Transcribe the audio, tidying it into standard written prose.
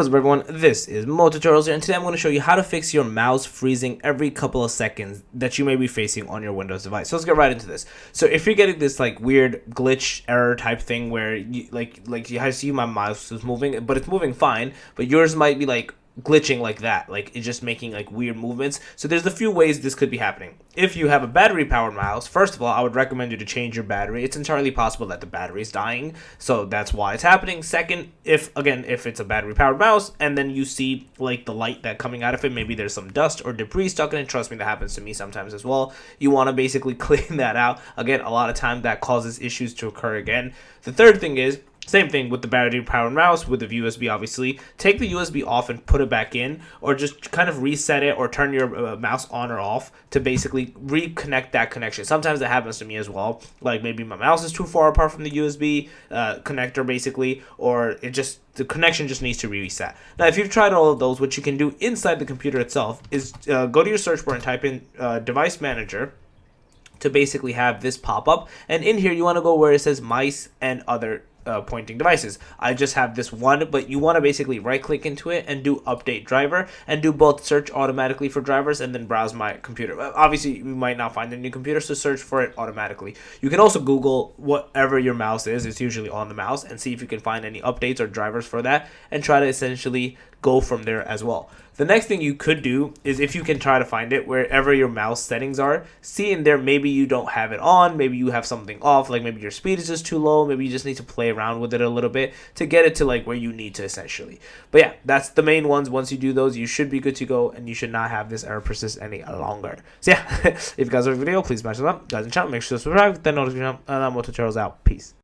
What is up, everyone? This is MoTutorials here, and today I'm going to show you how to fix your mouse freezing every couple of seconds that you may be facing on your Windows device. So let's get right into this. So if you're getting this like weird glitch error type thing where you I see my mouse is moving, but it's moving fine, but yours might be like glitching like that, like it's just making like weird movements. So there's a few ways this could be happening. If you have a battery powered mouse, first of all, I would recommend you to change your battery. It's entirely possible that the battery is dying, so that's why it's happening. Second, if it's a battery powered mouse and then you see like the light that coming out of it, maybe there's some dust or debris stuck in it. Trust me, that happens to me sometimes as well. You want to basically clean that out. Again, a lot of time that causes issues to occur again. The third thing is, same thing with the battery powered mouse with the USB, obviously. Take the USB off and put it back in, or just kind of reset it or turn your mouse on or off to basically reconnect that connection. Sometimes that happens to me as well. Like maybe my mouse is too far apart from the USB connector basically, or the connection just needs to reset. Now, if you've tried all of those, what you can do inside the computer itself is go to your search bar and type in Device Manager to basically have this pop up. And in here, you want to go where it says mice and other pointing devices. I just have this one, but you want to basically right click into it and do update driver and do both search automatically for drivers and then browse my computer. Obviously, you might not find a new computer, so search for it automatically. You can also Google whatever your mouse is, it's usually on the mouse, and see if you can find any updates or drivers for that and try to essentially go from there as well. The next thing you could do is, if you can try to find it wherever your mouse settings are, see in there maybe you don't have it on, maybe you have something off, like maybe your speed is just too low, maybe you just need to play around with it a little bit to get it to like where you need to essentially. But yeah, that's the main ones. Once you do those, you should be good to go and you should not have this error persist any longer. So yeah, if you guys like the video, please smash it up. Guys in the channel, make sure to subscribe, then notification, and I'm MoTutorials out. Peace.